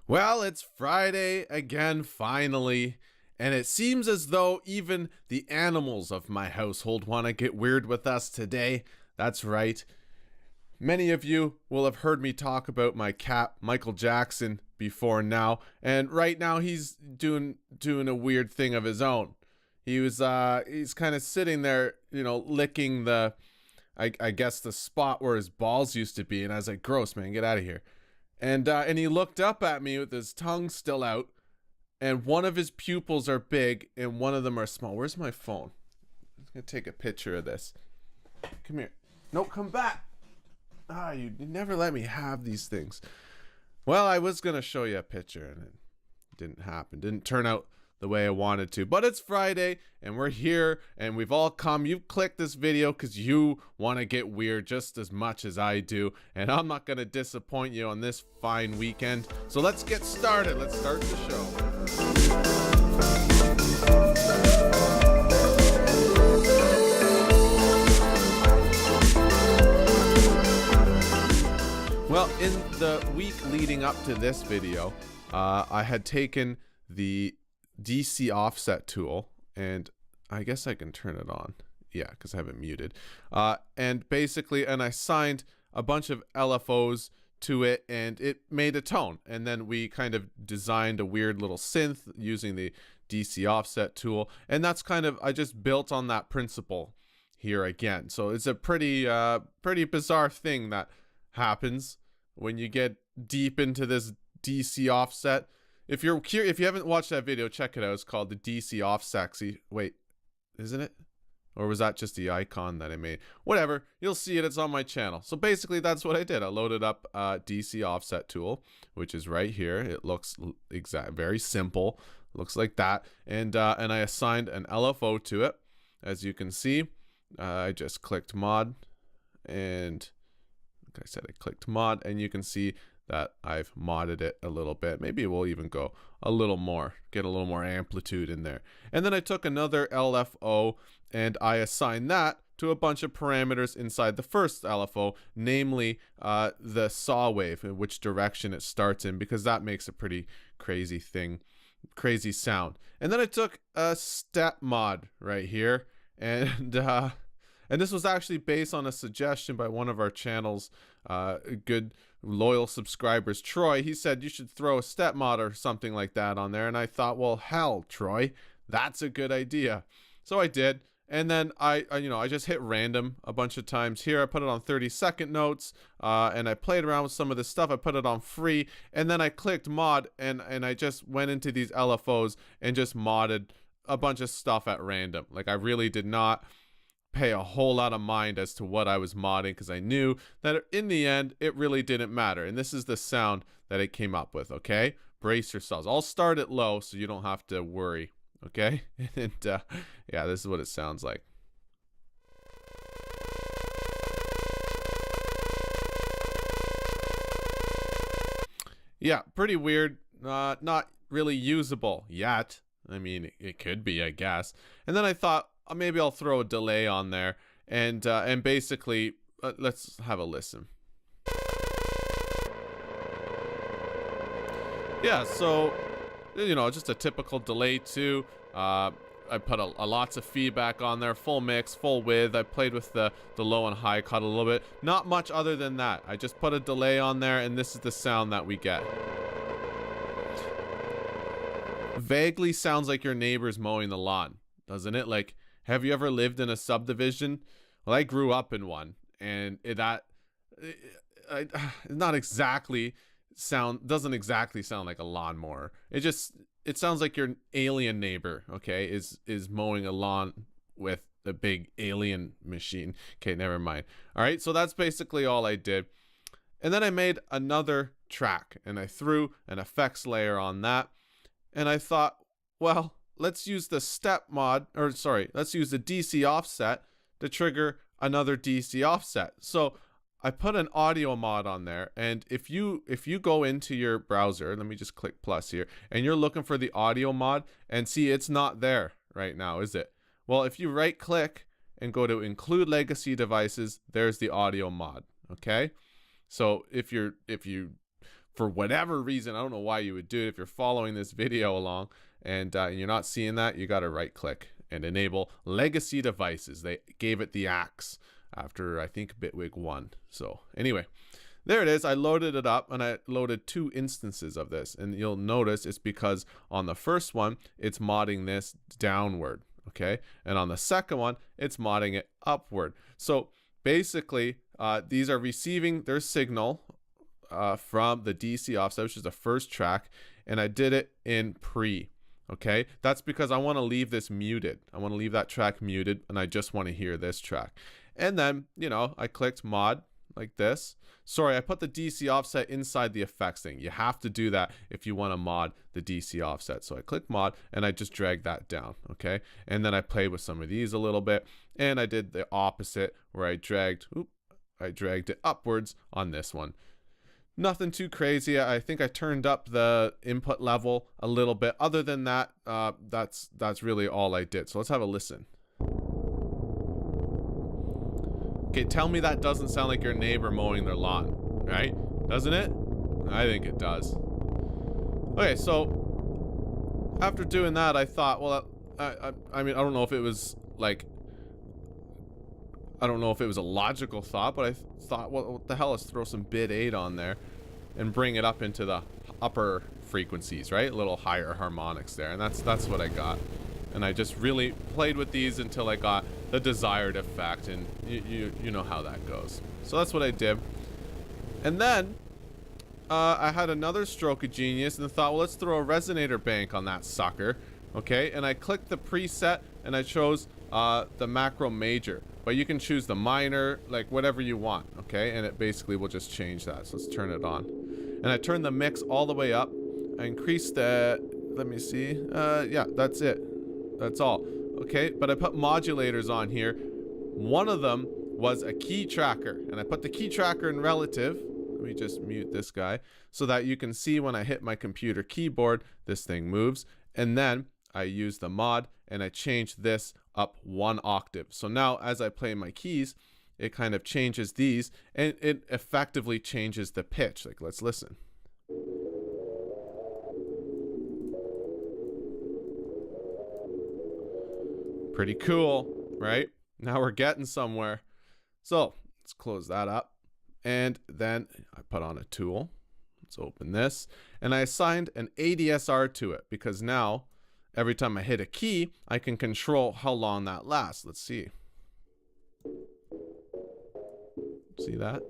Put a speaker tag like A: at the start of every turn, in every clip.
A: Well, it's Friday again, finally, and it seems as though even the animals of my household want to get weird with us today. That's right. Many of you will have heard me talk about my cat, Michael Jackson, before now, and right now he's doing a weird thing of his own. He's kind of sitting there, licking I guess the spot where his balls used to be, and I was like, gross, man, get out of here. And he looked up at me with his tongue still out, and one of his pupils are big and one of them are small. Where's my phone? I'm gonna take a picture of this. Come here. No, come back. You never let me have these things. Well, I was gonna show you a picture and it didn't happen. Didn't turn out the way I wanted to. But it's Friday and we're here and we've all come. You've clicked this video because you want to get weird just as much as I do. And I'm not going to disappoint you on this fine weekend. So let's get started. Let's start the show. Well, in the week leading up to this video, I had taken the DC offset tool, and I guess I can turn it on. Yeah, because I have it muted. And I signed a bunch of LFOs to it, and it made a tone. And then we kind of designed a weird little synth using the DC offset tool. And that's I just built on that principle here again. So it's a pretty bizarre thing that happens when you get deep into this DC offset. If you haven't watched that video, check it out. It's called the DC offset. Wait, isn't it? Or was that just the icon that I made? Whatever, you'll see it. It's on my channel. So basically, that's what I did. I loaded up DC offset tool, which is right here. It looks very simple. Looks like that. And I assigned an LFO to it. As you can see, I just clicked mod, and like I said, I clicked mod, and you can see that I've modded it a little bit. Maybe we'll even go a little more, get a little more amplitude in there. And then I took another LFO and I assigned that to a bunch of parameters inside the first LFO, namely the saw wave, in which direction it starts in, because that makes a pretty crazy sound. And then I took a step mod right here, and this was actually based on a suggestion by one of our channel's good loyal subscribers, Troy. He said you should throw a step mod or something like that on there, and I thought, well, hell, Troy, that's a good idea. So I did, and then I just hit random a bunch of times here. I put it on 30-second notes, and I played around with some of this stuff. I put it on free, and then I clicked mod, and I just went into these LFOs and just modded a bunch of stuff at random. Like, I really did not pay a whole lot of mind as to what I was modding, because I knew that in the end it really didn't matter. And this is the sound that it came up with. Okay, brace yourselves. I'll start it low so you don't have to worry. Okay. And yeah, this is what it sounds like. Yeah, pretty weird. Not really usable yet. I mean, it could be, I guess. And then I thought, maybe I'll throw a delay on there, and basically, let's have a listen. Yeah, so, just a typical delay too. I put a lots of feedback on there, full mix, full width. I played with the low and high cut a little bit. Not much other than that. I just put a delay on there, and this is the sound that we get. Vaguely sounds like your neighbor's mowing the lawn, doesn't it? Like, have you ever lived in a subdivision? Well, I grew up in one, and doesn't exactly sound like a lawnmower. It sounds like your alien neighbor, okay, is mowing a lawn with a big alien machine. Okay, never mind. All right, so that's basically all I did. And then I made another track, and I threw an effects layer on that, and I thought, well, let's use the let's use the DC offset to trigger another DC offset. So I put an audio mod on there, and if you go into your browser, let me just click plus here, and you're looking for the audio mod, and see, it's not there right now, is it? Well, if you right click and go to include legacy devices, there's the audio mod. Okay, so if you for whatever reason, I don't know why you would do it. If you're following this video along and you're not seeing that, you got to right click and enable legacy devices. They gave it the axe after, I think, Bitwig 1. So anyway, there it is. I loaded it up and I loaded 2 instances of this. And you'll notice it's because on the first one, it's modding this downward. Okay. And on the second one, it's modding it upward. So basically, these are receiving their signal from the DC offset, which is the first track. And I did it in pre. Okay. That's because I want to leave this muted. I want to leave that track muted and I just want to hear this track. And then, you know, I clicked mod like this. Sorry, I put the DC offset inside the effects thing. You have to do that if you want to mod the DC offset. So I click mod and I just drag that down, okay? And then I played with some of these a little bit and I did the opposite where I dragged it upwards on this one. Nothing too crazy. I think I turned up the input level a little bit. Other than that, that's really all I did. So let's have a listen. Okay, tell me that doesn't sound like your neighbor mowing their lawn, right? Doesn't it? I think it does. Okay, so after doing that, I thought, well, I mean, I don't know if it was like, I don't know if it was a logical thought, but I thought, well, what the hell, let's throw some bit 8 on there and bring it up into the upper frequencies, right? A little higher harmonics there, and that's what I got. And I just really played with these until I got the desired effect, and you know how that goes. So that's what I did. And then I had another stroke of genius and thought, well, let's throw a resonator bank on that sucker. Okay, and I clicked the preset and I chose the macro major, but you can choose the minor, like whatever you want. Okay, and it basically will just change that. So let's turn it on. And I turned the mix all the way up. I increased the, let me see, yeah, that's it. That's all. Okay, but I put modulators on here. One of them was a key tracker, and I put the key tracker in relative. Let me just mute this guy so that you can see when I hit my computer keyboard, this thing moves. And then I use the mod and I change this up 1 octave. So now as I play my keys, it kind of changes these and it effectively changes the pitch. Like, let's listen. Pretty cool, right? Now we're getting somewhere. So let's close that up. And then I put on a tool. Let's open this. And I assigned an ADSR to it because now every time I hit a key, I can control how long that lasts. Let's see. See that?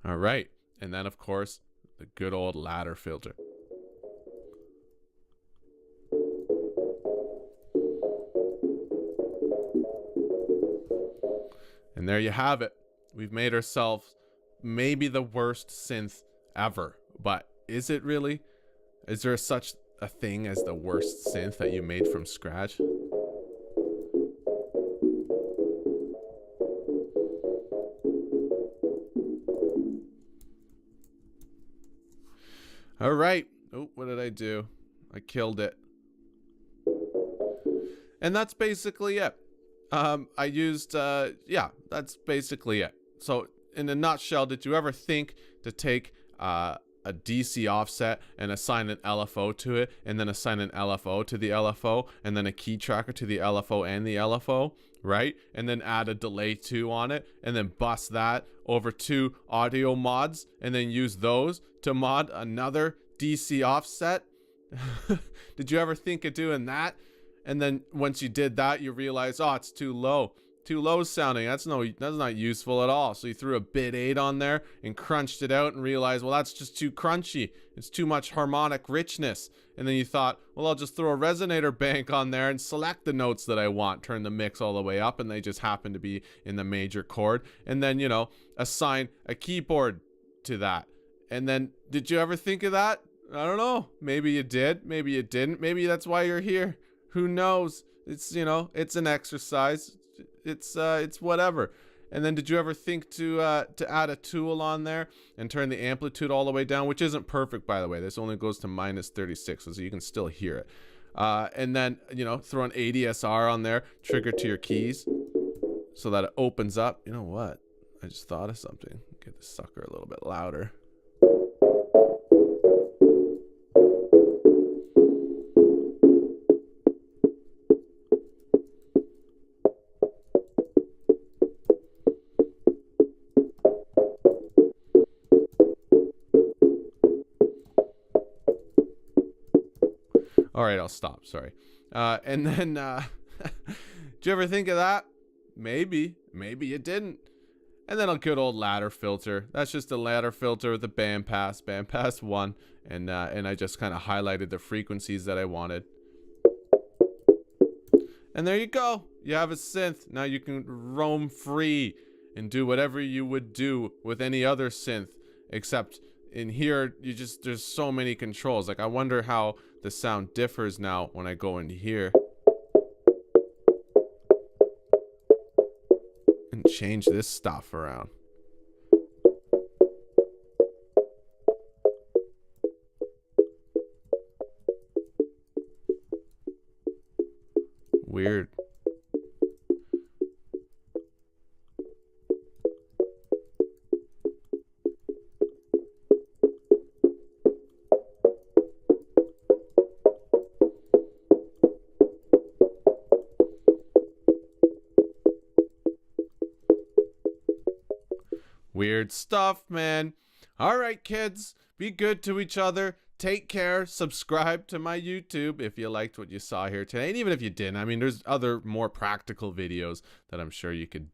A: All right. And then, of course, the good old ladder filter. And there you have it. We've made ourselves maybe the worst synth ever. But is it really? Is there such a thing as the worst synth that you made from scratch? All right. Oh, what did I do? I killed it. And that's basically it. I used, yeah, that's basically it. So in a nutshell, did you ever think to take a DC offset and assign an LFO to it, and then assign an LFO to the LFO, and then a key tracker to the LFO and the LFO, right? And then add a delay 2 on it, and then bus that over 2 audio mods, and then use those to mod another DC offset? Did you ever think of doing that? And then once you did that, you realize, oh, it's too low sounding. That's not useful at all. So you threw a bit 8 on there and crunched it out and realized, well, that's just too crunchy. It's too much harmonic richness. And then you thought, well, I'll just throw a resonator bank on there and select the notes that I want, turn the mix all the way up, and they just happen to be in the major chord. And then, you know, assign a keyboard to that. And then, did you ever think of that? I don't know. Maybe you did. Maybe you didn't. Maybe that's why you're here. Who knows? It's, you know, it's an exercise. It's whatever. And then did you ever think to add a tool on there and turn the amplitude all the way down, which isn't perfect, by the way. This only goes to -36, so you can still hear it. And then, you know, throw an ADSR on there, trigger to your keys so that it opens up. You know what? I just thought of something. Get this sucker a little bit louder. All right, I'll stop. Sorry. And then, did you ever think of that? Maybe you didn't. And then a good old ladder filter. That's just a ladder filter with a bandpass 1, and I just kind of highlighted the frequencies that I wanted. And there you go. You have a synth. Now you can roam free and do whatever you would do with any other synth, except in here there's so many controls. Like, I wonder how the sound differs now when I go into here and change this stuff around. Weird. Weird stuff, man. All right, kids, be good to each other. Take care. Subscribe to my YouTube if you liked what you saw here today. And even if you didn't, I mean, there's other more practical videos that I'm sure you could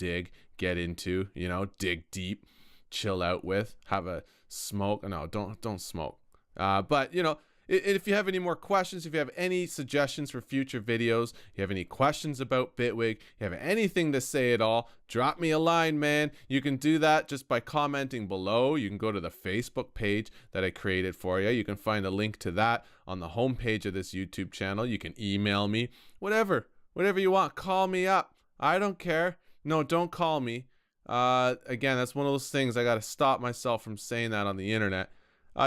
A: get into, you know, dig deep, chill out with, have a smoke. No, don't smoke. But, you know, if you have any more questions, if you have any suggestions for future videos, you have any questions about Bitwig, you have anything to say at all, drop me a line, man. You can do that just by commenting below. You can go to the Facebook page that I created for you. You can find a link to that on the homepage of this YouTube channel. You can email me, whatever you want. Call me up. I don't care. No, don't call me. Again, that's one of those things I got to stop myself from saying that on the internet.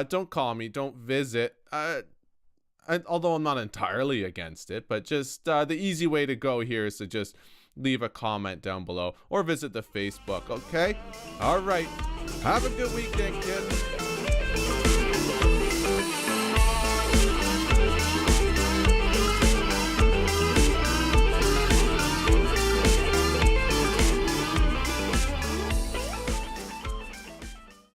A: Don't call me. Don't visit. Although I'm not entirely against it, but just the easy way to go here is to just leave a comment down below or visit the Facebook, okay? All right. Have a good weekend, kids.